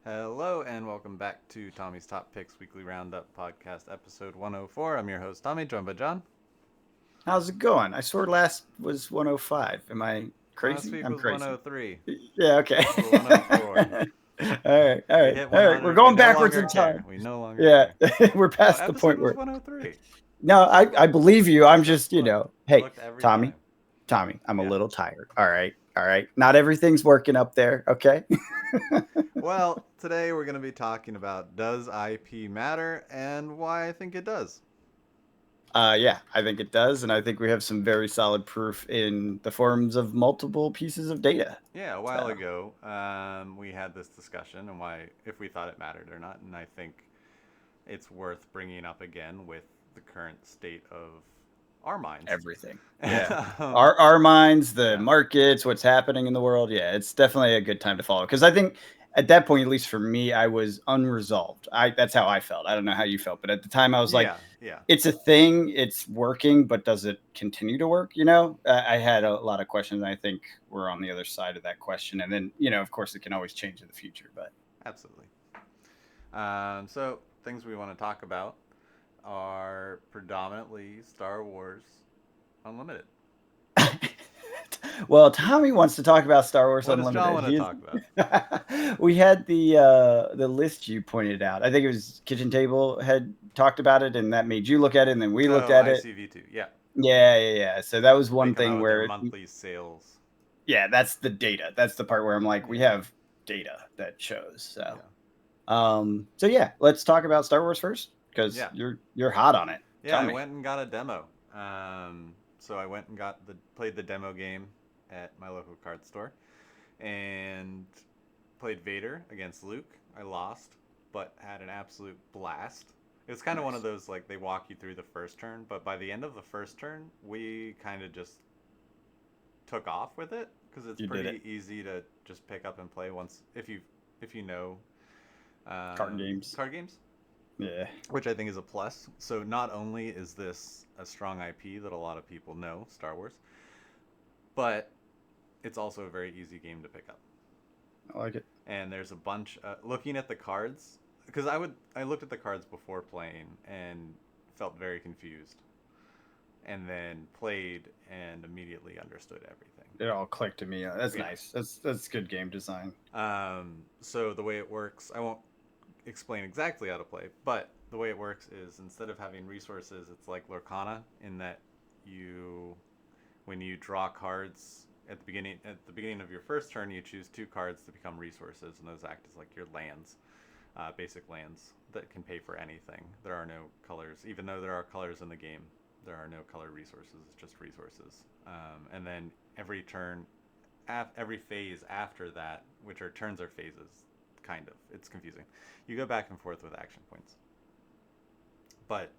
Hello and welcome back to Tommy's Top Picks Weekly Roundup Podcast, episode 104. I'm your host, Tommy, joined by John. How's it going? I swore last was 105. Am I Last crazy? week I'm was crazy. 103. Yeah, okay. This is 104. All right, all We right, hit all right. We're 100. We going no backwards longer in care. time. We no longer Yeah, care. we're No, past the episode point was where. 103. No, I believe you. I'm just, Looked. hey, Looked every Tommy, time. Tommy, I'm a Yeah. little tired. All right, all right. Not everything's working up there, okay? Well, today we're going to be talking about does IP matter and why I think it does. Yeah, I think it does, and I think we have some very solid proof in the forms of multiple pieces of data. Yeah, a while So, ago, we had this discussion and why, if we thought it mattered or not, and I think it's worth bringing up again with the current state of our minds. everything. Yeah. um, Our minds, the yeah, markets, what's happening in the world. Yeah, it's definitely a good time to follow. Because I think at that point, at least for me, I was unresolved. That's how I felt. I don't know how you felt, but at the time I was like, yeah, yeah, it's a thing, it's working, but does it continue to work? I had a lot of questions. And I think we're on the other side of that question. And then, of course it can always change in the future, but absolutely. So things we want to talk about are predominantly Star Wars Unlimited. well, Tommy wants to talk about Star Wars What does John Unlimited. want to talk about? We had the list you pointed out. I think it was Kitchen Table had talked about it, and that made you look at it, and then we looked Oh, at it. ICV2. Yeah, Yeah, yeah, yeah. So that was they one come out thing with their where, monthly sales. yeah, that's the data. That's the part where I'm like, we Yeah, have data that shows. So, yeah, so yeah, let's talk about Star Wars first because yeah. you're hot on it. Yeah, Tell I me. went and got a demo. So I went and played the demo game at my local card store and played Vader against Luke. I lost, but had an absolute blast. It was kind of one of Nice. those like they walk you through the first turn, but by the end of the first turn, we kind of just took off with it because it's You did it. pretty easy to just pick up and play once if you know Card games. card games, Yeah. which I think is a plus. So not only is this a strong IP that a lot of people know, Star Wars, but it's also a very easy game to pick up. I like it. And there's a bunch. Looking at the cards, because I looked at the cards before playing and felt very confused, and then played and immediately understood everything. It all clicked to me. That's Yeah. nice. That's good game design. So the way it works, I won't explain exactly how to play, but the way it works is instead of having resources, it's like Lorcana in that you, when you draw cards at the beginning of your first turn, you choose two cards to become resources, and those act as like your lands, basic lands that can pay for anything. There are no colors, even though there are colors in the game. There are no color resources. It's just resources. And then every turn, every phase after that, which are turns or phases, kind of. It's confusing. You go back and forth with action points, but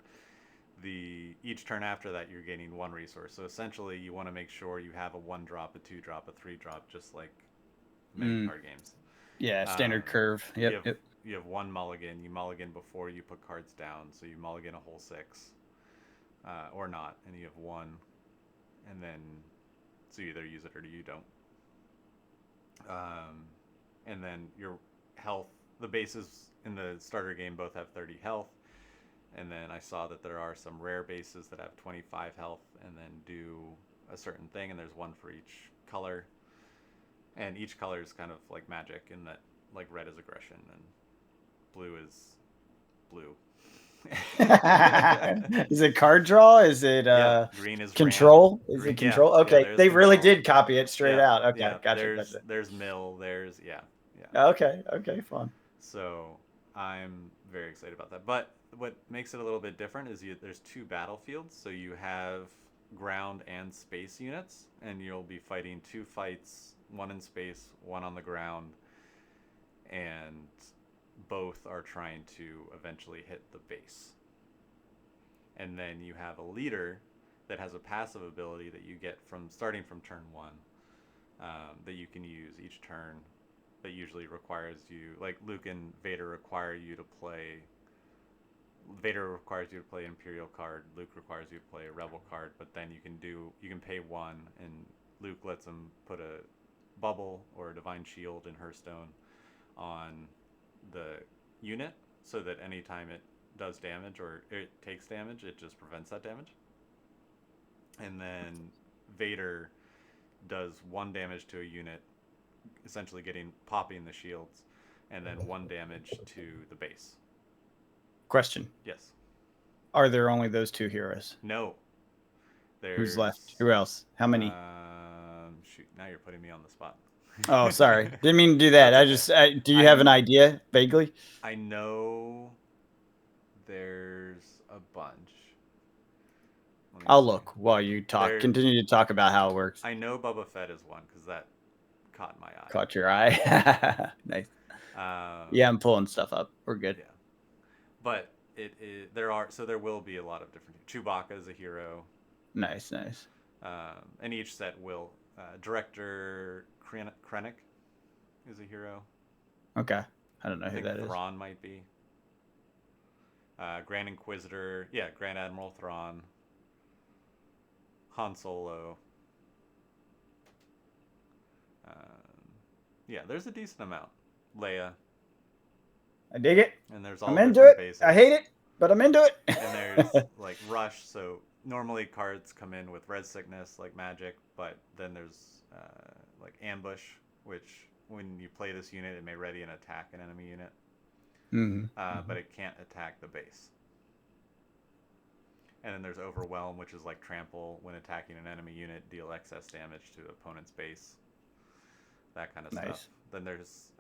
the each turn after that you're gaining one resource. So essentially, you want to make sure you have a one drop, a two drop, a three drop, just like many Mm, card games. yeah, standard Um, curve. you Yep, have yep. you have one mulligan. You mulligan before you put cards down, so you mulligan a whole six, or not, and you have one, and then so you either use it or you don't. Um, and then your health, the bases in the starter game both have 30 health, and then I saw that there are some rare bases that have 25 health and then do a certain thing, and there's one for each color, and each color is kind of like magic in that like red is aggression and blue is blue. Is it card draw? Is it Yeah, green is ram. control? Is Green, it yeah, control? yeah. Okay, There's they really control. did copy it straight Yeah, out. Okay, yeah. gotcha, There's gotcha. there's mill. There's yeah, yeah. Okay, okay, fun. So I'm very excited about that. But what makes it a little bit different is there's two battlefields. So you have ground and space units, and you'll be fighting two fights, one in space, one on the ground, and both are trying to eventually hit the base. And then you have a leader that has a passive ability that you get from starting from turn one, that you can use each turn, that usually requires you, like Luke and Vader require you to play. Vader requires you to play an Imperial card. Luke requires you to play a Rebel card. But then you can pay one, and Luke lets him put a bubble or a Divine Shield in Hearthstone on the unit so that anytime it does damage or it takes damage, it just prevents that damage. And then Vader does 1 damage to a unit, essentially popping the shields, and then 1 damage to the base. Question: Yes. Are there only those 2 heroes? No. Who's left? Who else? How many? Shoot, now you're putting me on the spot. Oh, sorry. Didn't mean to do that. That's okay. Do you have an idea vaguely? I know there's a bunch. I'll look while you talk. Continue to talk about how it works. I know Boba Fett is one because that caught my eye. Caught your eye. Nice. Yeah, I'm pulling stuff up. We're good. Yeah, but there will be a lot of different. Chewbacca is a hero. Nice. And each set will. Director Krennic is a hero. Okay, I don't know who that is. Thrawn might be. Grand Inquisitor, Grand Admiral Thrawn. Han Solo. There's a decent amount. Leia. I dig it. And there's all I'm into it. Bases. I hate it, but I'm into it. And there's like Rush. So normally cards come in with red sickness, like magic, but then there's like Ambush, which when you play this unit, it may ready and attack an enemy unit. But it can't attack the base. And then there's Overwhelm, which is like Trample. When attacking an enemy unit, deal excess damage to the opponent's base. That kind of stuff. Then there's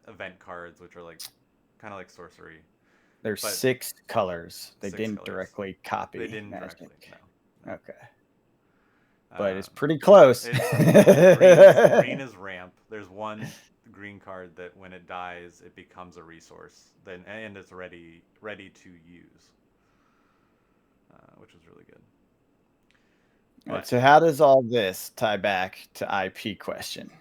event cards, which are like kind of like sorcery. There's 6 colors. They didn't directly copy. They didn't directly, no. Okay. But it's pretty close. Green is ramp. There's one green card that when it dies, it becomes a resource. And it's ready to use, which is really good. Right, so how does all this tie back to IP question?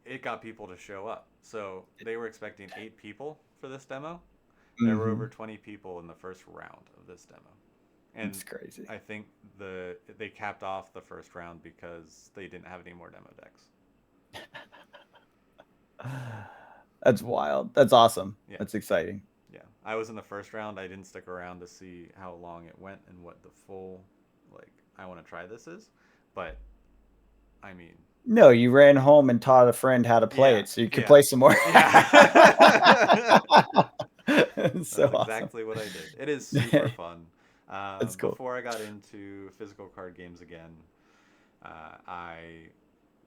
It got people to show up. So they were expecting 8 people for this demo. There were over 20 people in the first round of this demo. And that's crazy. I think they capped off the first round because they didn't have any more demo decks. That's wild. That's awesome. Yeah. That's exciting. Yeah. I was in the first round. I didn't stick around to see how long it went and what the full, I want to try this is. But, I mean... No, you ran home and taught a friend how to play it so you could play some more. Yeah. That's awesome. Exactly what I did. It is super fun. That's cool. Before I got into physical card games again, I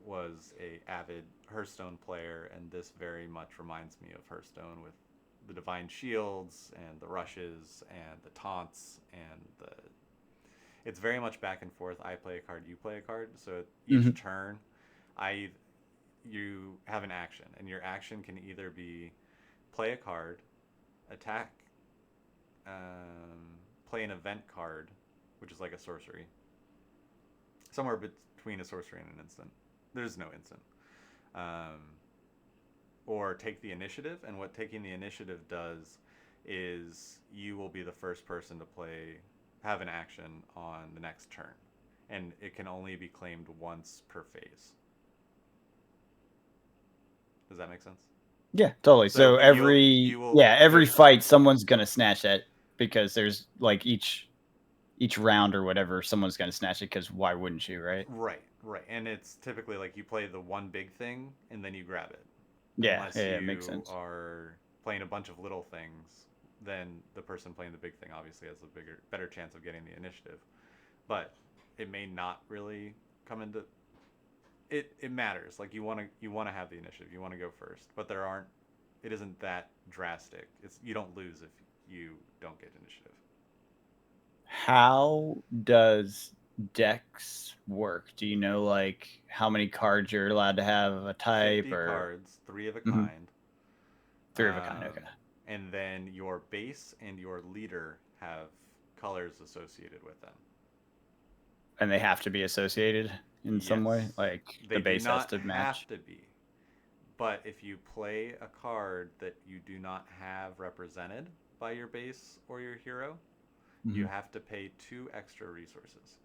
was a avid Hearthstone player, and this very much reminds me of Hearthstone with the Divine Shields and the rushes and the taunts and it's very much back and forth. I play a card, you play a card. So each turn, you have an action, and your action can either be play a card, attack, play an event card, which is like a sorcery. Somewhere between a sorcery and an instant. There's no instant. Or take the initiative, and what taking the initiative does is you will be the first person to have an action on the next turn. And it can only be claimed once per phase. Does that make sense? Yeah, totally. So every fight, someone's gonna snatch it because there's like each round or whatever, someone's gonna snatch it because why wouldn't you, right? Right. And it's typically like you play the one big thing and then you grab it. Yeah, it makes sense. Unless you are playing a bunch of little things, then the person playing the big thing obviously has a better chance of getting the initiative. But it may not really come into it matters. Like you want to have the initiative. You want to go first, but it isn't that drastic. You don't lose if you don't get initiative. How does decks work? Do you know like how many cards you're allowed to have of a type? 50 cards, 3 of a kind. 3 of a kind, okay. And then your base and your leader have colors associated with them. And they have to be associated in some way? Like the base has to match? They do not have to be. But if you play a card that you do not have represented by your base or your hero, you have to pay 2 extra resources.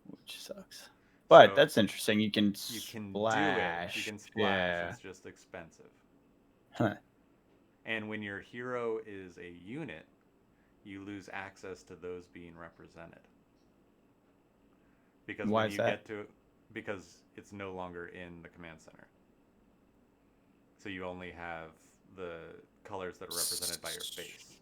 Which sucks. But that's interesting. You can splash. Do it. You can splash. Yeah. It's just expensive. Huh. And when your hero is a unit, you lose access to those being represented. Because Why when is you that? get to, because it's no longer in the command center. So you only have the colors that are represented by your face.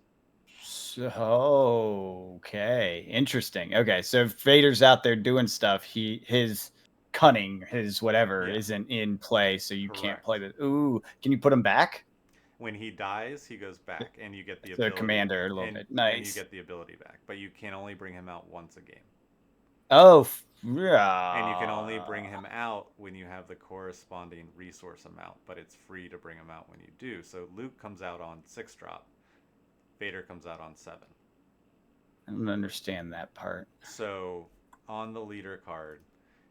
So, okay, interesting. Okay, so if Vader's out there doing stuff, his cunning, his whatever, Yeah. isn't in play, so you can't Correct. play the. Ooh, can you put him back? When he dies, he goes back, and you get the The ability, commander a little and bit. and you Nice. get the ability back. But you can only bring him out once a game. Oh, And you can only yeah. bring him out when you have the corresponding resource amount, but it's free to bring him out when you do. So Luke comes out on 6 drop, Vader comes out on 7. I don't understand that part. So on the leader card,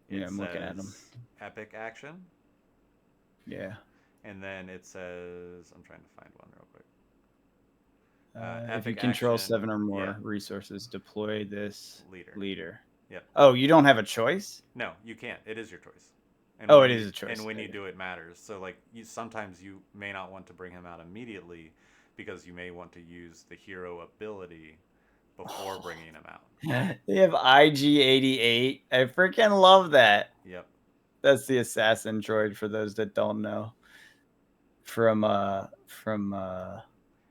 Yeah, it I'm looking at them. says epic action, Yeah. and then it says, I'm trying to find one real quick. If you Epic control action, 7 or yeah, more resources, deploy this leader. leader. Yep. Oh, you don't have a choice? No, you can't. It is your choice. And Oh, when it you is a choice. and when you do it matters. So like sometimes you may not want to bring him out immediately because you may want to use the hero ability before bringing him out. They have IG-88. I freaking love that. Yep. That's the assassin droid for those that don't know. From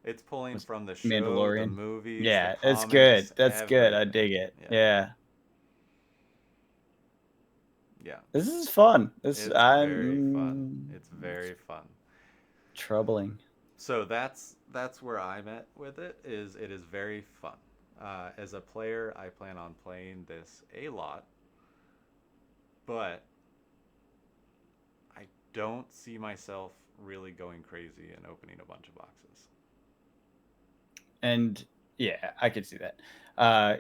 It's pulling from the show, the Mandalorian. movies, the Yeah, it's good. comics, That's good. I everything. dig it. Yeah. Yeah. Yeah. This is fun. It's very fun. It's very fun. Troubling. So that's where I'm at with it. It is very fun. As a player, I plan on playing this a lot, but I don't see myself really going crazy and opening a bunch of boxes. And yeah, I could see that.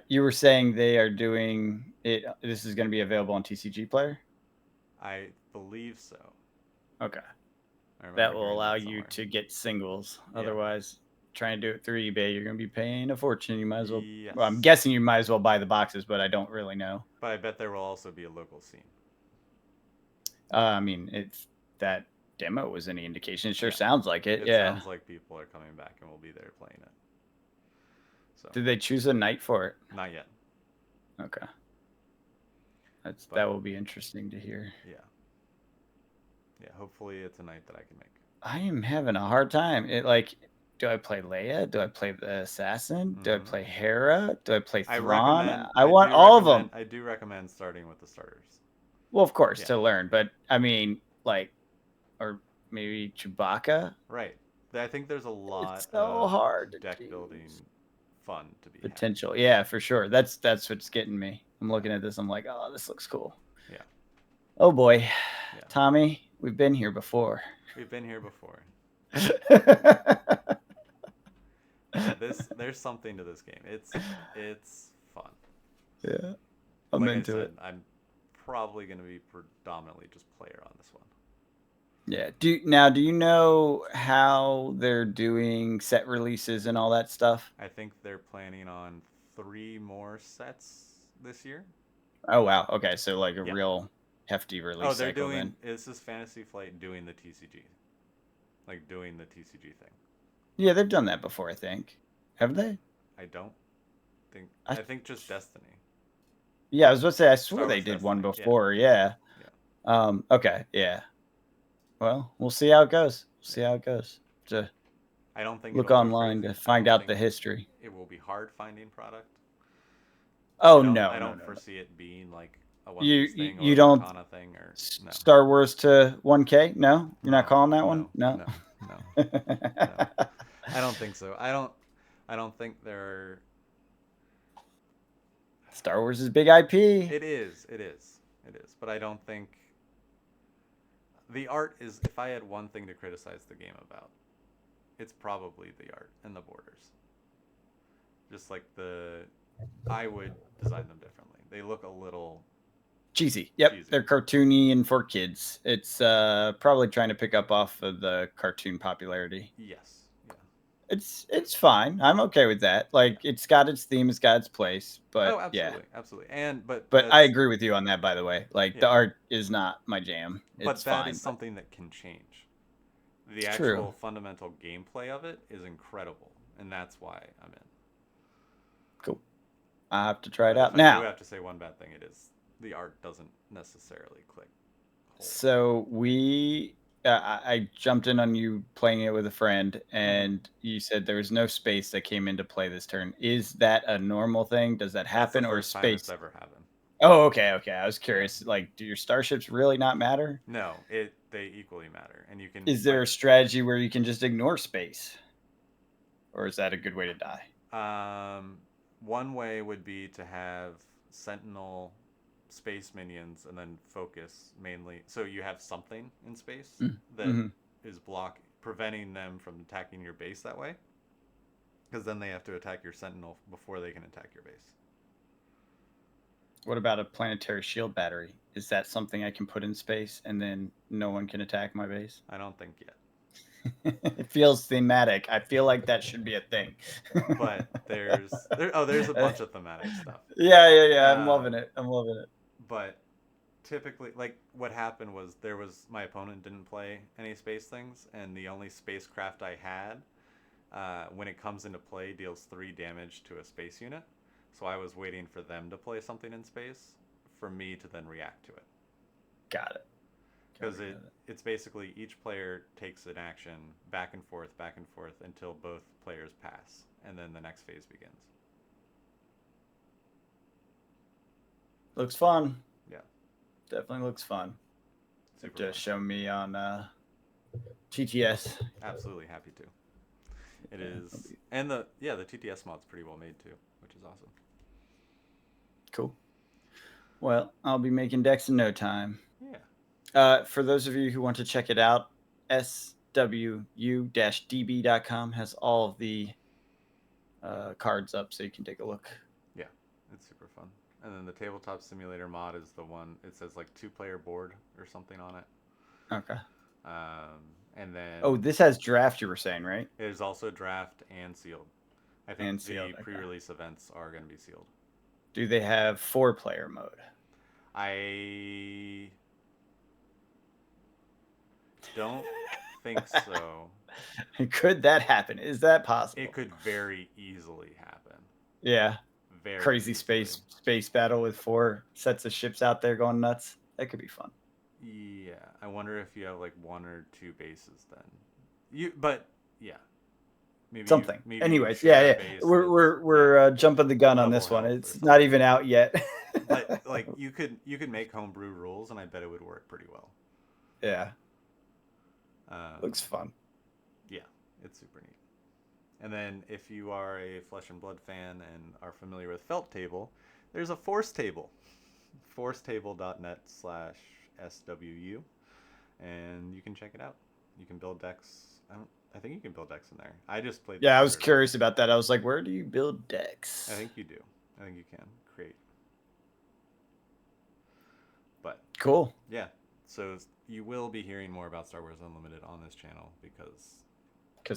You were saying they are doing it. This is going to be available on TCG Player. I believe so. Okay. I remember That will hearing allow that you somewhere. to get singles. Yeah. Otherwise, trying to do it through eBay, you're going to be paying a fortune. You might as well. Yes. Well, I'm guessing you might as well buy the boxes, but I don't really know. But I bet there will also be a local scene. I mean, if that demo was any indication, it sure Yeah. sounds like it. It Yeah. sounds like people are coming back and will be there playing it. So Did they choose a night for it? not yet. Okay. That will be interesting to hear. Yeah. Yeah. Hopefully, it's a night that I can make. I am having a hard time. Do I play Leia? Do I play the assassin? Do I play Hera? Do I play Thrawn? I want all of them. I do recommend starting with the starters. Well, of course, to learn, but I mean, or maybe Chewbacca. Right. I think there's a lot it's so of hard deck building fun to be potential. had. Yeah, for sure. That's what's getting me. I'm looking at this. I'm like, oh, this looks cool. Yeah. Oh boy, yeah. Tommy, we've been here before. We've been here before. There's something to this game. It's fun. Yeah, I'm into it. I'm probably going to be predominantly just player on this one. Yeah. Do you know how they're doing set releases and all that stuff? I think they're planning on 3 more sets this year. Oh wow. Okay, so like a real hefty release. Oh, they're cycle doing. Then. This is Fantasy Flight doing the TCG, like doing the TCG thing. Yeah, they've done that before. I think. Have they? I don't think. I think just Destiny. Yeah, I was about to say. I swear they did Destiny. One before. Yeah. Okay. Yeah. Well, we'll see how it goes. I don't think look online to find out the history. It will be hard finding product. Oh no! I don't foresee it being like a One Piece thing or a Katana thing or no. Star Wars to 1K. No, you're not calling that one. No. I don't think so. I don't think there are. Star Wars is big IP. It is. But I don't think the art is. If I had one thing to criticize the game about, it's probably the art and the borders. Just like I would design them differently. They look a little cheesy. Yep, they're cartoony and for kids. It's probably trying to pick up off of the cartoon popularity. Yes. Yeah. It's fine. I'm okay with that. Like it's got its theme, it's got its place. But absolutely. And but I agree with you on that. By the way, the art is not my jam. But that is something that can change. the It's true. actual fundamental gameplay of it is incredible, and that's why I'm in. Cool. I have to try it But if out I do now. have to say one bad thing, it is the art doesn't necessarily click whole. So I jumped in on you playing it with a friend, and you said there was no space that came into play this turn. Is that a normal thing? Does that That's the happen, or first time it's space? ever happened. Oh, okay, okay. I was curious. Like, do your starships really not matter? No, they equally matter, and you can Is there a strategy where you can just ignore space, or is that a good way to die? One way would be to have Sentinel space minions and then focus mainly. So you have something in space that Mm-hmm. is preventing them from attacking your base that way. Because then they have to attack your Sentinel before they can attack your base. What about a planetary shield battery? Is that something I can put in space and then no one can attack my base? I don't think yet. It feels thematic. I feel like that should be a thing. But there's a bunch of thematic stuff. Yeah. I'm loving it. But typically, like, what happened was my opponent didn't play any space things, and the only spacecraft I had, when it comes into play, deals 3 damage to a space unit. So I was waiting for them to play something in space for me to then react to it. Got it. Because it's basically each player takes an action back and forth until both players pass, and then the next phase begins. Looks fun. Yeah. Definitely looks fun. Super Just fun. show me on TTS. Absolutely happy to. It is, and the TTS mod's pretty well made too, which is awesome. Cool. Well, I'll be making decks in no time. Yeah. For those of you who want to check it out, swu-db.com has all of the cards up, so you can take a look. Yeah, it's super fun. And then the tabletop simulator mod is the one. It says like 2-player board or something on it. Okay. And then this has draft. You were saying, right? It is also draft and sealed. I think sealed, the pre-release events are going to be sealed. Do they have 4-player mode? I don't think so. Could that happen? Is that possible? It could very easily happen. Yeah. Very crazy easily. space battle with 4 sets of ships out there going nuts. That could be fun. Yeah, I wonder if you have like 1 or 2 bases then. But yeah. Maybe something. Anyways, base we're jumping the gun on this one. It's not even out yet. But like you could make homebrew rules, and I bet it would work pretty well. Yeah. Looks fun. Yeah, it's super neat. And then if you are a Flesh and Blood fan and are familiar with Felt Table, there's a Force Table. forcetable.net/SWU, and you can check it out. You can build decks. I think you can build decks in there. I just played. Yeah, I was curious about that. I was like, where do you build decks? I think you do. I think you can create. But cool. Yeah. So you will be hearing more about Star Wars Unlimited on this channel because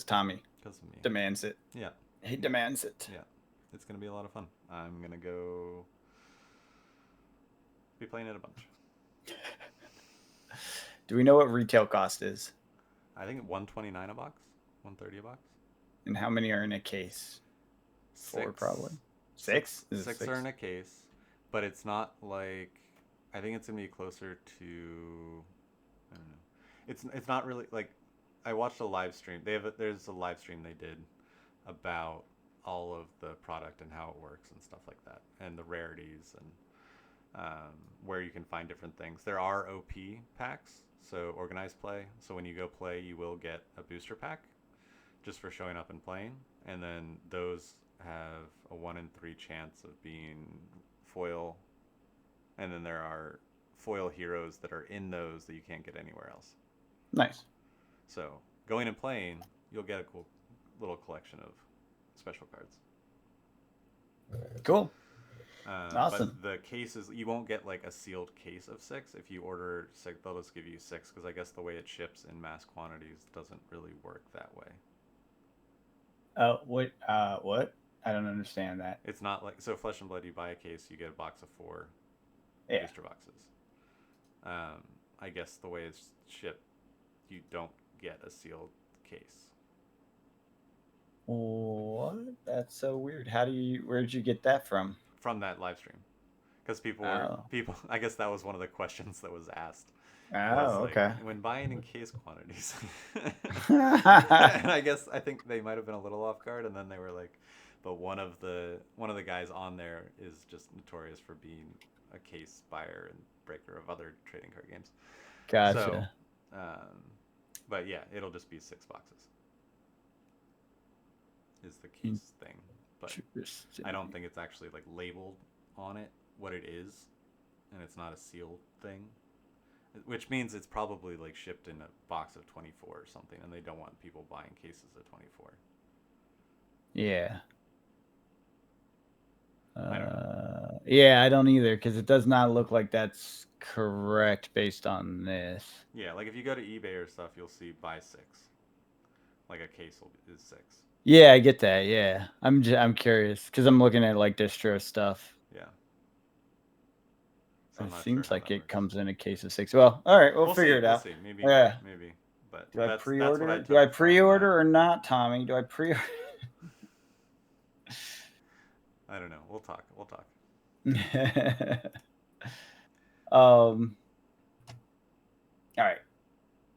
Tommy of me demands it. Yeah. He demands it. Yeah. It's going to be a lot of fun. I'm going to go be playing it a bunch. Do we know what retail cost is? I think $129 a box, $130 a box. And how many are in a case? 6. 4 probably. 6? 6 are in a case, but it's not like, I think it's gonna be closer to, I don't know. It's not really like, I watched a live stream. There's a live stream they did about all of the product and how it works and stuff like that, and the rarities and where you can find different things. There are OP packs, so organized play. So when you go play, you will get a booster pack just for showing up and playing, and then those have a 1 in 3 chance of being foil, and then there are foil heroes that are in those that you can't get anywhere else. Nice. So going and playing, you'll get a cool little collection of special cards. Cool. Awesome. But the cases, you won't get like a sealed case of 6. If you order 6, they'll just give you 6, because I guess the way it ships in mass quantities doesn't really work that way. What? I don't understand that. It's not like, so Flesh and Blood, you buy a case, you get a box of 4 booster boxes. I guess the way it's shipped, you don't get a sealed case. What? That's so weird. Where did you get that from? From that live stream. Because Oh. I guess that was one of the questions that was asked. Was Oh, like, okay. when buying in case quantities. And I think they might have been a little off guard, and then they were like, but one of the guys on there is just notorious for being a case buyer and breaker of other trading card games. So, Gotcha. but yeah, it'll just be 6 boxes. Is the case thing, but I don't think it's actually like labeled on it what it is, and it's not a sealed thing, which means it's probably like shipped in a box of 24 or something, and they don't want people buying cases of 24. Yeah. I don't know. Yeah, I don't either, because it does not look like that's correct based on this. Yeah, like if you go to eBay or stuff, you'll see buy 6. Like a case is 6. Yeah, I get that. Yeah, I'm curious because I'm looking at like distro stuff. Yeah. So It seems like it comes in a case of 6. Well, all right, we'll figure it out. We'll see. Maybe. Yeah. Maybe. But do I pre-order? That's what I do I took pre-order or not, Tommy? Do I pre-order? I don't know. We'll talk. All right.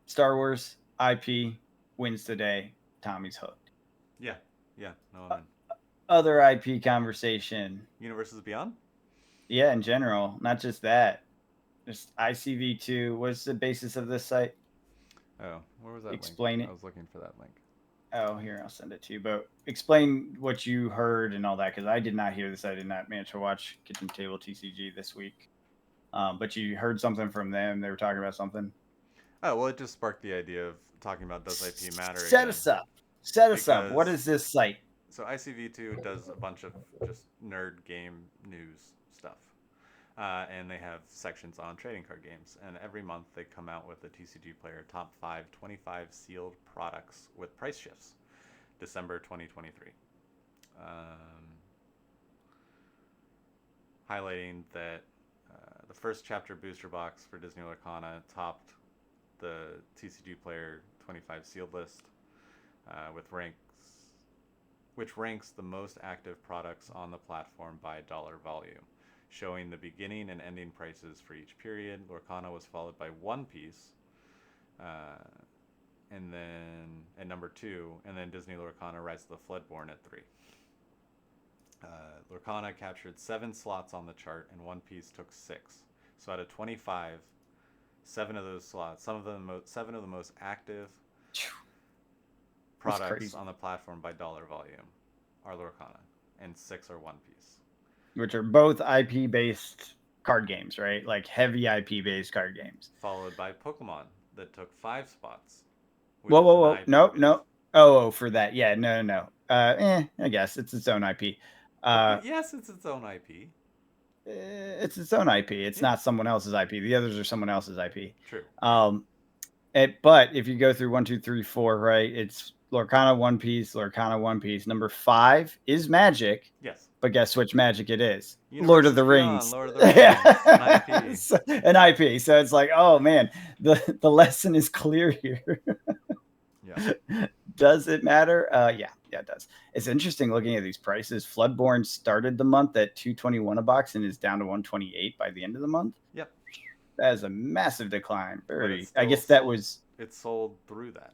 Star Wars IP wins today. Tommy's hooked. Yeah. No, I'm in. Other IP conversation. Universes Beyond? Yeah, in general, not just that. Just ICV2. What's the basis of this site? Oh, where was that Explain link? it. I was looking for that link. Oh, here, I'll send it to you. But explain what you heard and all that, because I did not hear this. I did not manage to watch Kitchen Table TCG this week. But you heard something from them. They were talking about something. Oh, well, it just sparked the idea of talking about does IP matter Set again. us up. Set us up. What is this site? So ICV2 does a bunch of just nerd game news stuff. And they have sections on trading card games. And every month they come out with a TCG Player Top 5 25 sealed products with price shifts. December 2023. Highlighting that the first chapter booster box for Disney Lorcana topped the TCG Player 25 sealed list which ranks the most active products on the platform by dollar volume, showing the beginning and ending prices for each period. Lorcana was followed by One Piece, and then at number 2, and then Disney Lorcana Rise of the Floodborn at 3. Lorcana captured 7 slots on the chart, and One Piece took 6. So out of 25, 7 of those slots, 7 of the most active products on the platform by dollar volume are Lorcana, and 6 are One Piece. Which are both IP-based card games, right? Like heavy IP-based card games. Followed by Pokemon that took 5 spots. Whoa. No. Oh, for that. Yeah, no. I guess it's its own IP. Yes, it's its own IP. It's its own IP. It's not someone else's IP. The others are someone else's IP. True. But if you go through 1, 2, 3, 4, right? It's Lorcana, One Piece, Lorcana, One Piece. Number 5 is Magic. Yes. But guess which Magic it is? Lord of the Rings. Lord of the Rings. An IP. An IP. So it's like, oh man, the lesson is clear here. Yeah. Does it matter? Yeah, it does. It's interesting looking at these prices. Floodborne started the month at $221 a box and is down to $128 by the end of the month. Yep. That is a massive decline. I guess it sold through that.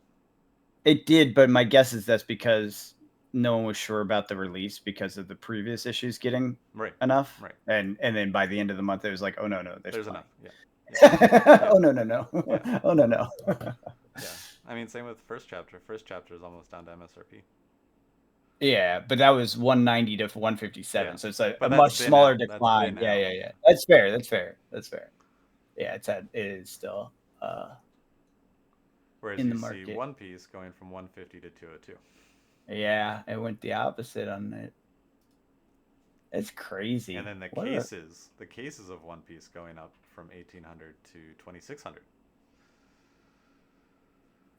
It did, but my guess is that's because no one was sure about the release because of the previous issues getting enough. Right. And then by the end of the month, it was like, oh no, there's enough. Yeah. Yeah. Oh no. Yeah. Oh no. Yeah. I mean, same with first chapter. First chapter is almost down to MSRP. Yeah, but that was 190 to 157, so it's a much smaller decline. Yeah. That's fair. Yeah, it is still whereas in the you market. See One Piece going from 150 to 202. Yeah, it went the opposite on it. It's crazy. And then the cases of One Piece going up from 1800 to 2600.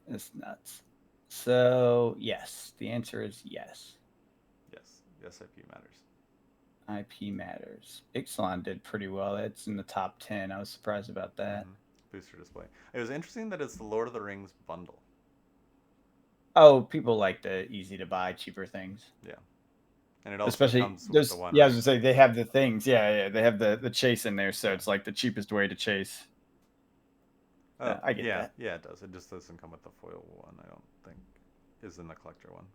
It's nuts. So yes, the answer is yes. Yes, IP matters. IP matters. Ixalan did pretty well. It's in the top 10. I was surprised about that. Booster display. It was interesting that it's the Lord of the Rings bundle. Oh, people like the easy to buy, cheaper things. Yeah, and it also Especially comes with the those. one Yeah, I was ring. gonna say they have the things. Yeah, yeah, they have the chase in there, so Yeah. it's like the cheapest way to chase. Oh, I get yeah, that. yeah, it does. It just doesn't come with the foil one, I don't think, is in the collector one.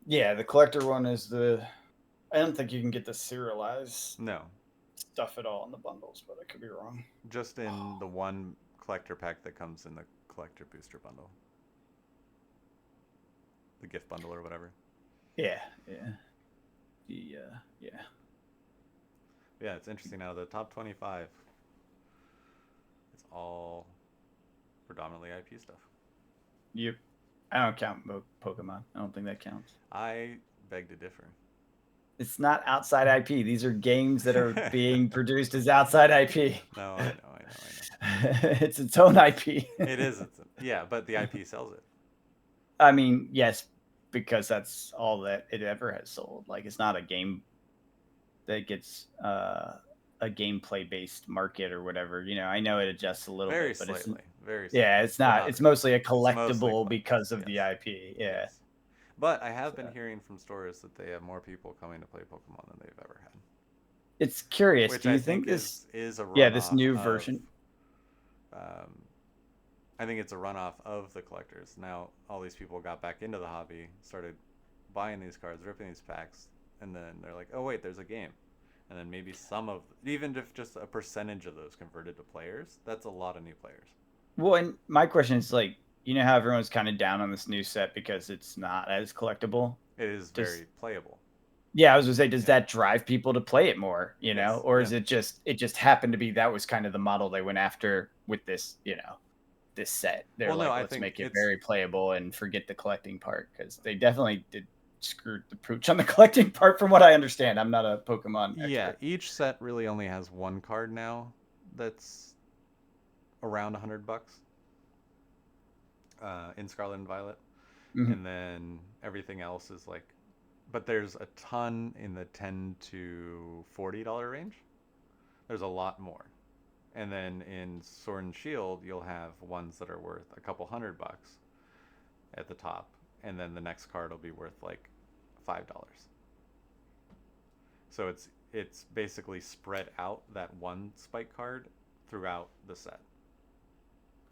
Yeah, the collector one is the. I don't think you can get the serialized No, stuff at all in the bundles, but I could be wrong. just in the one collector pack that comes in the collector booster bundle, the gift bundle or whatever. Yeah, yeah, yeah. Yeah, it's interesting now. The top 25, it's all predominantly IP stuff. You, I don't count Pokemon. I don't think that counts. I beg to differ. It's not outside IP. These are games that are being produced as outside IP. No, I know, I know, I know. It's its own IP. It is. Yeah, but the IP sells it. I mean, yes, because that's all that it ever has sold. Like, it's not a game that gets a gameplay based market or whatever. I know it adjusts a little Very bit, but it's slightly, very yeah, slightly, it's but not. not It's really. mostly a It's mostly collectible collectors. because of the Yes, IP. Yeah. yes. But I have been So hearing from stores that they have more people coming to play Pokemon than they've ever had, it's curious. which Do I you think think this? is a Yeah, this runoff new of. version. Um, I think it's a runoff of the collectors. Now all these people got back into the hobby, started buying these cards, ripping these packs, and then they're like, "Oh wait, there's a game." And then maybe some of, even if just a percentage of those converted to players, that's a lot of new players. Well, and my question is like, how everyone's kind of down on this new set because it's not as collectible. It is Does very playable. Yeah, I was gonna say, does Yeah. that drive people to play it more? Yes. Or Yeah. is it just happened to be that was kind of the model they went after with this, this set? They're Well, no, like, I let's think make it it's very playable and forget the collecting part because they definitely did screw the pooch on the collecting part, from what I understand. I'm not a Pokemon yeah. expert. Each set really only has one card now that's around $100 in Scarlet and Violet, Mhm. and then everything else is like, but there's a ton in the $10 to $40 range. There's a lot more. And then in Sword and Shield, you'll have ones that are worth a couple $100 at the top, and then the next card will be worth like $5. So it's basically spread out that one spike card throughout the set,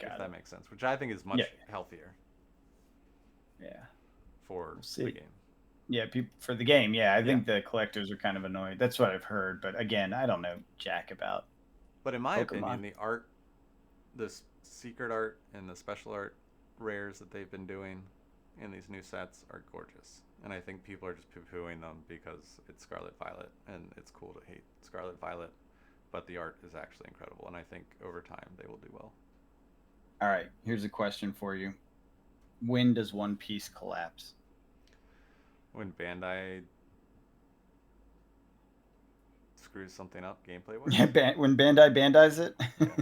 if Got that it. makes sense, which I think is Yeah, much healthier yeah. for We'll the see. game. Yeah, for the game. Yeah, I Yeah, think the collectors are kind of annoyed. That's what I've heard. But again, I don't know jack about but in my Pokemon. opinion, the art, this secret art and the special art rares that they've been doing in these new sets are gorgeous. And I think people are just poo-pooing them because it's Scarlet Violet and it's cool to hate Scarlet Violet, but the art is actually incredible, and I think over time they will do well. All right, here's a question for you. When does One Piece collapse? When Bandai screws something up gameplay Yeah, wise, when Bandai's it. yeah,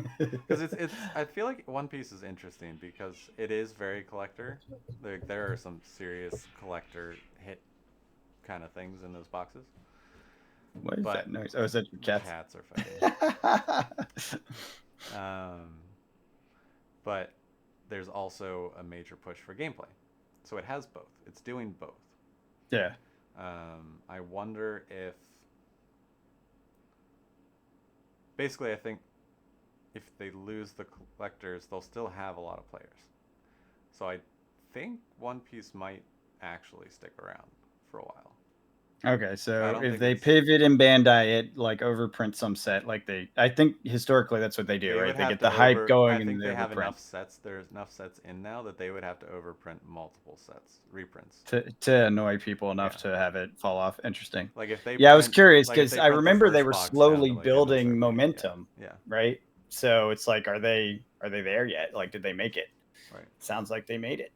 because it's I feel like One Piece is interesting because it is very collector. There are some serious collector hit kind of things in those boxes, What is but that noise? Oh, is that your the cats? cats are fighting. Um, but there's also a major push for gameplay, so it has both. It's doing both. Yeah. I wonder if basically I think if they lose the collectors, they'll still have a lot of players. So I think One Piece might actually stick around for a while. Okay, I so don't if think they it's pivot in Bandai, it like overprint some set, like I think historically that's what they do, they would right? They have get to the hype over. I going and then think they they have overprint enough sets. There's enough sets in now that they would have to overprint multiple sets, reprints. to annoy people enough Yeah, to have it fall off. Interesting. like if they Yeah, I was print, curious like if because they I print the remember they first were box down slowly to like building MSRP. Yeah, momentum, yeah, right? So it's like, are they there yet? Like, did they make it? right. Sounds like they made it.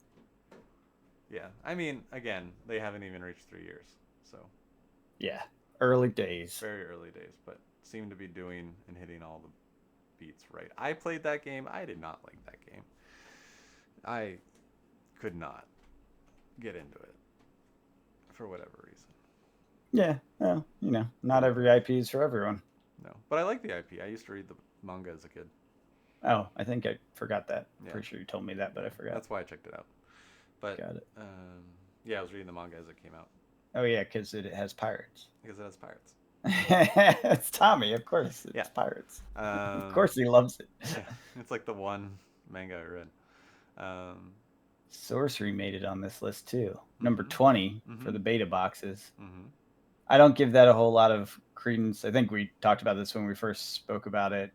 Yeah, I mean, again, they haven't even reached 3 years, so Yeah, early days. very early days, but seem to be doing and hitting all the beats right. I played that game. I did not like that game. I could not get into it for whatever reason. Yeah, well, not Didn't every click. IP is for everyone. No, but I like the IP. I used to read the manga as a kid. Oh, I think I forgot that. Yeah, Pretty sure you told me that, but yeah. I forgot. That's why I checked it out. But Got it. yeah, I was reading the manga as it came out Oh yeah, because it has pirates. because it has pirates. It's Tommy, of course. Yeah. It's pirates. Of Um, course he loves it. yeah, it's like the one manga I read. Um, Sorcery made it on this list too. Number mm-hmm, 20 for mm-hmm, the beta boxes. mm-hmm. I don't give that a whole lot of credence. I think we talked about this when we first spoke about it.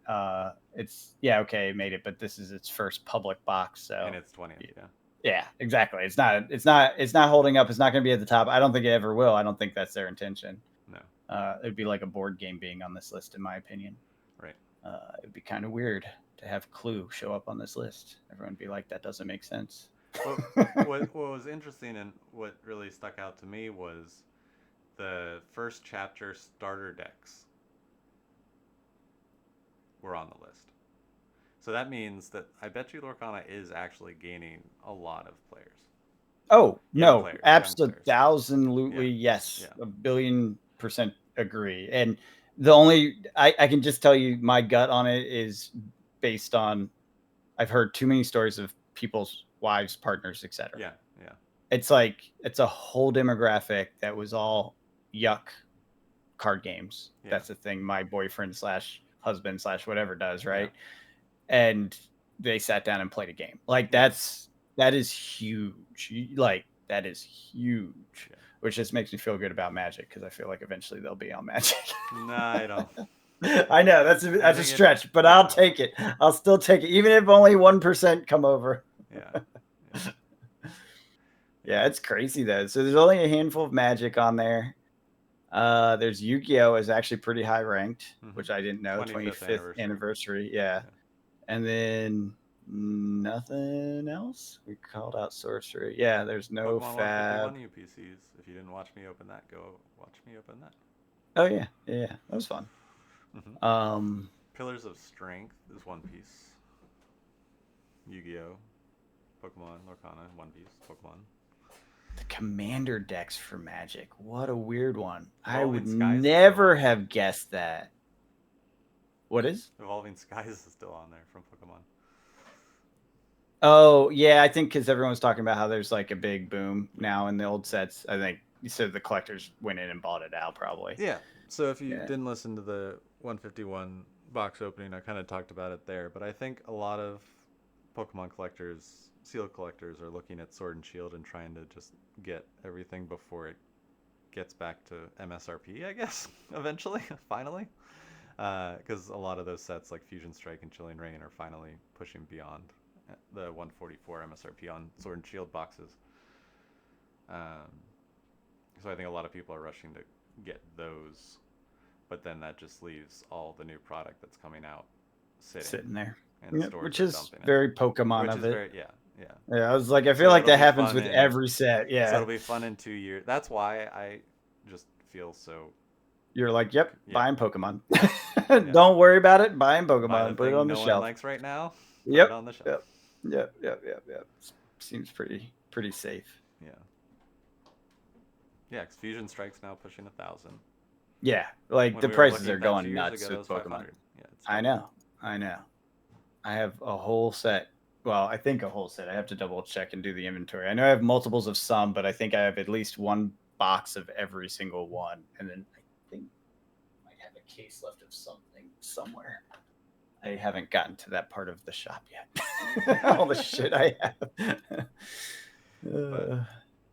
It's yeah, okay, it made it, but this is its first public box, And so it's 20th, yeah. yeah, exactly. It's not holding up. It's not going to be at the top. I don't think it ever will. I don't think that's their intention. No. It'd be like a board game being on this list, in my opinion. Right. It'd be kind of weird to have Clue show up on this list. Everyone would be like, that doesn't make sense. Well, what was interesting and what really stuck out to me was the first chapter starter decks were on the list. So that means that I bet you Lorcana is actually gaining a lot of players. Oh Young no, players. absolutely Yeah. yes, Yeah. 1,000,000,000% agree. And the only I can just tell you my gut on it is based on I've heard too many stories of people's wives, partners, etc. Yeah. Yeah. It's like it's a whole demographic that was all yuck card games. Yeah. That's the thing my boyfriend slash husband slash whatever does, right? Yeah. And they sat down and played a game. Like Yeah. that is huge. Like that is huge. Yeah. Which just makes me feel good about Magic because I feel like eventually they'll be on Magic. No, I don't. I know that's a stretch, but I'll take it. I'll still take it, even if only 1% come over. Yeah. Yeah, it's crazy though. So there's only a handful of Magic on there. There's Yu-Gi-Oh! Is actually pretty high ranked, which I didn't know. 25th anniversary. Yeah. And then nothing else. We called out Sorcery. Yeah, there's no Pokemon Fab. 151 UPCs. If you didn't watch me open that, go watch me open that. Oh yeah, that was fun. Mm-hmm. Pillars of Strength is One Piece. Yu-Gi-Oh! Pokemon, Lorcana, One Piece, Pokemon. The Commander decks for Magic. What a weird one. Evolving I would Skies never have guessed that. What is? Evolving Skies is still on there from Pokemon. Oh, yeah, I think because everyone was talking about how there's like a big boom now in the old sets. I think you said the collectors went in and bought it out probably. Yeah. So if you didn't listen to the 151 box opening, I kind of talked about it there. But I think a lot of Pokemon collectors, sealed collectors, are looking at Sword and Shield and trying to just get everything before it gets back to MSRP, I guess, eventually, finally. Because a lot of those sets like Fusion Strike and Chilling Reign are finally pushing beyond the 144 MSRP on Sword and Shield boxes. So I think a lot of people are rushing to get those, but then that just leaves all the new product that's coming out sitting there, and which is very Pokemon which of is it. Very, yeah. I was like, I feel like that happens with every set. Yeah, so it'll be fun in 2 years. That's why I just feel so. You're like, yep, buying Pokemon. Yeah. Don't worry about it. Buying Pokemon. Buy the Put it on the no shelf. One likes right now. Yep. Put it on the shelf. Yep. Seems pretty safe. Yeah. Yeah, because Fusion Strike's now pushing 1,000. Yeah, like the prices are going nuts with Pokemon. Yeah, I know. I have a whole set. Well, I think a whole set. I have to double check and do the inventory. I know I have multiples of some, but I think I have at least one box of every single one, and then I think I might have a case left of something somewhere. I haven't gotten to that part of the shop yet. All the shit I have. But,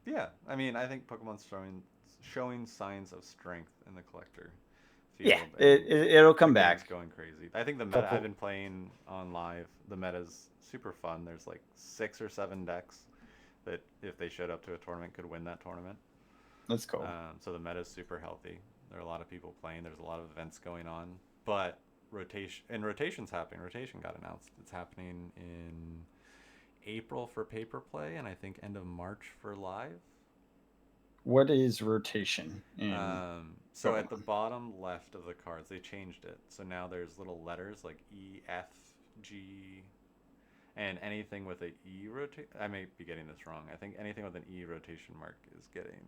yeah, I mean, I think Pokemon's showing signs of strength in the collector field. Yeah, it'll come back. It's going crazy. I think the meta I've been playing on live, the meta's super fun. There's like 6 or 7 decks that, if they showed up to a tournament, could win that tournament. That's cool. So the meta's super healthy. There are a lot of people playing. There's a lot of events going on. But rotation's happening. Rotation got announced. It's happening in April for paper play, and I think end of March for live. What is rotation? So at the bottom left of the cards, they changed it. So now there's little letters like E, F, G, and anything with an E rotation. I may be getting this wrong. I think anything with an E rotation mark is getting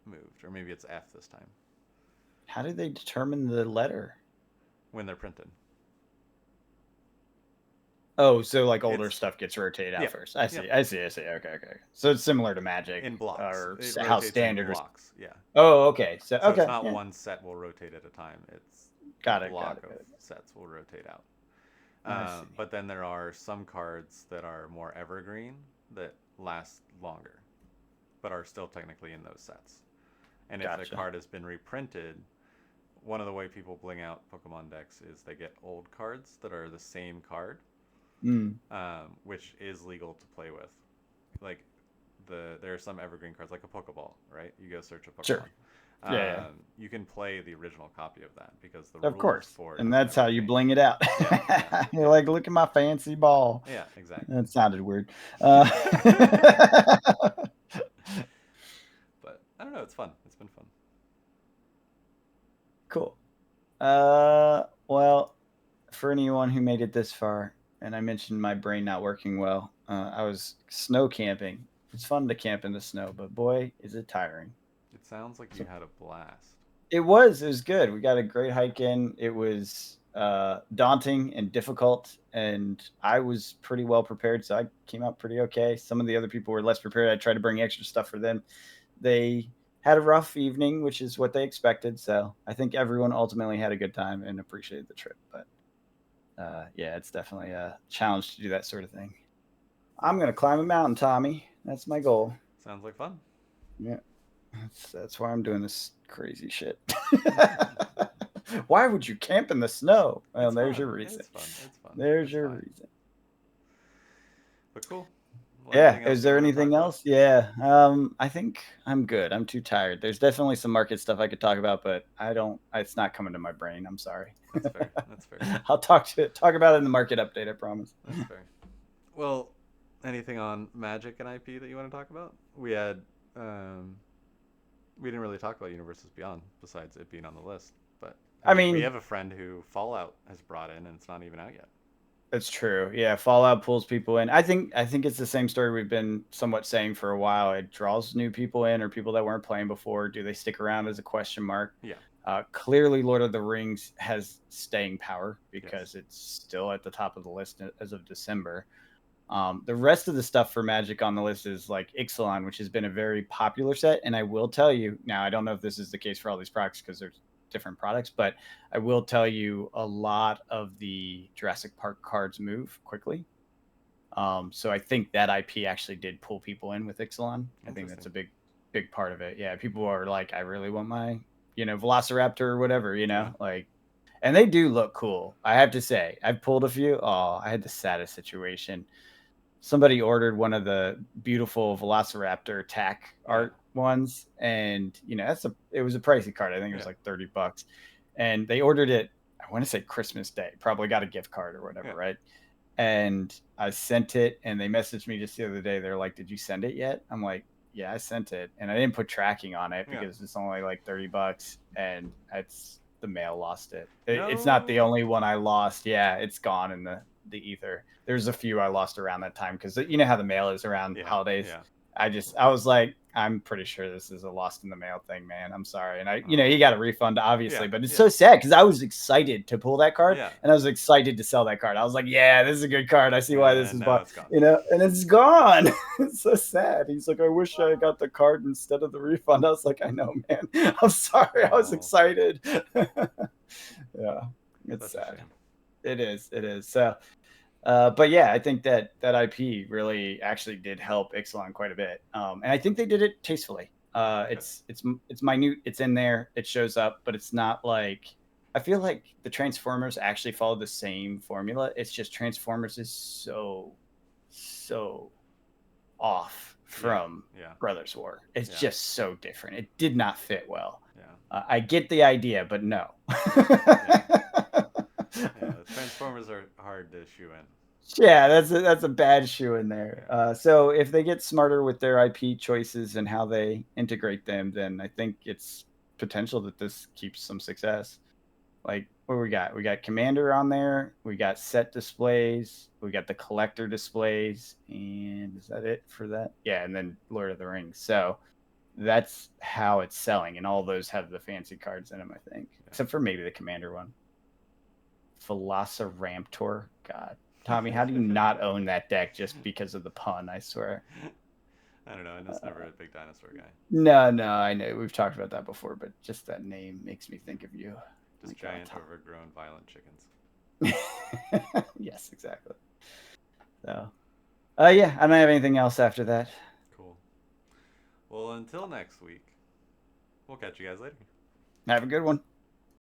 moved, or maybe it's F this time. How do they determine the letter? When they're printed. Oh, so like older It's stuff gets rotated out yeah, first. I see. yep, I see. I see. Okay. Okay. So it's similar to Magic in blocks. or It how rotates in standard was. blocks. Yeah. Oh, okay. So So it's okay. not Yeah. one set will rotate at a time. It's a Got it. Got block it. of Got it. sets will rotate out. I see. But then there are some cards that are more evergreen that last longer, but are still technically in those sets. And if the Gotcha. card has been reprinted, one of the way people bling out Pokemon decks is they get old cards that are the same card, Mm. which is legal to play with. Like there are some evergreen cards like a Pokeball, right? You go search a Sure. Pokemon. Yeah. Yeah. You can play the original copy of that because the Of rules course. for it And have that's how never you changed. bling it out. Yeah, yeah, You're yeah, like, look at my fancy ball. yeah, exactly. That sounded weird. Uh, But I don't know. It's fun. It's been fun. cool. Well, for anyone who made it this far, and I mentioned my brain not working well, I was snow camping. It's fun to camp in the snow, but boy, is it tiring. It sounds like you So had a blast. it was good. We got a great hike in. It was daunting and difficult, and I was pretty well prepared, so I came out pretty okay. Some of the other people were less prepared. I tried to bring extra stuff for them. They had a rough evening, which is what they expected. So I think everyone ultimately had a good time and appreciated the trip. But yeah, it's definitely a challenge to do that sort of thing. I'm gonna climb a mountain, Tommy. That's my goal. Sounds like fun. Yeah, that's why I'm doing this crazy shit. Yeah, Why would you camp in the snow? Well, it's there's fun. your reason. It's fun. It's fun. There's It's your fine. reason. But cool. Well, Yeah. anything else Is you there want to talk anything about? else? Yeah. I think I'm good. I'm too tired. There's definitely some market stuff I could talk about, but I don't. It's not coming to my brain. I'm sorry. That's fair. That's fair. I'll talk about it in the market update. I promise. That's fair. Well, anything on Magic and IP that you want to talk about? Um, we didn't really talk about Universes Beyond besides it being on the list, but I we mean, have a friend who Fallout has brought in and it's not even out yet. it's true. Yeah, Fallout pulls people in. I think it's the same story we've been somewhat saying for a while. It draws new people in or people that weren't playing before. Do they stick around as a question mark? Yeah. Clearly, Lord of the Rings has staying power Yes. because it's still at the top of the list as of December. The rest of the stuff for Magic on the list is like Ixalan, which has been a very popular set. And I will tell you now, I don't know if this is the case for all these products because there's different products, but I will tell you a lot of the Jurassic Park cards move quickly. So I think that IP actually did pull people in with Ixalan. I think that's Interesting. a big part of it. Yeah, people are like, I really want my, Velociraptor or whatever, Yeah. like, and they do look cool. I have to say, I've pulled a few. Oh, I had the saddest situation. Somebody ordered one of the beautiful Velociraptor tack Yeah. art ones, and it was a pricey card. I think it was Yeah. like $30, and they ordered it. I want to say Christmas Day. Probably got a gift card or whatever, Yeah. right? And I sent it, and they messaged me just the other day. They're like, "Did you send it yet?" I'm like, "Yeah, I sent it," and I didn't put tracking on it Yeah. because it's only like $30, and it's the mail lost it. It's not the No. only one I lost. Yeah, it's gone in the ether. There's a few I lost around that time because you know how the mail is around Yeah. holidays. Yeah. I was like, I'm pretty sure this is a lost in the mail thing, man. I'm sorry. And he Oh. got a refund, obviously, Yeah. but it's Yeah. so sad because I was excited to pull that card Yeah. and I was excited to sell that card. I was like, yeah, this is a good card. I see why this And is now bought, it's gone. and it's gone. It's so sad. He's like, I wish I got the card instead of the refund. I was like, I know, man. I'm sorry. I was Oh, excited. Yeah, it's such a sad. shame. It is. It is. So, but yeah, I think that IP really actually did help Ixalan quite a bit, and I think they did it tastefully. Good. It's minute, it's in there, it shows up, but it's not like I feel like the Transformers actually follow the same formula. It's just Transformers is so off Yeah. from Yeah. Brothers War. It's Yeah. just so different. It did not fit well. Yeah. I get the idea, but no. Yeah. Yeah. The Transformers are hard to shoe in. Yeah, that's a bad shoe in there. Yeah. So if they get smarter with their IP choices and how they integrate them, then I think it's potential that this keeps some success. Like what we got? We got Commander on there. We got set displays. We got the collector displays, and is that it for that? Yeah, and then Lord of the Rings. So that's how it's selling, and all those have the fancy cards in them, I think, Yeah. except for maybe the Commander one. Velociraptor. God. Tommy, how do you not own that deck just because of the pun? I swear. I don't know. I'm just never a big dinosaur guy. No, I know we've talked about that before, but just that name makes me think of you. Just My God, giant, overgrown, violent chickens. Yes, exactly. So, yeah, I don't have anything else after that. Cool. Well, until next week, we'll catch you guys later. Have a good one.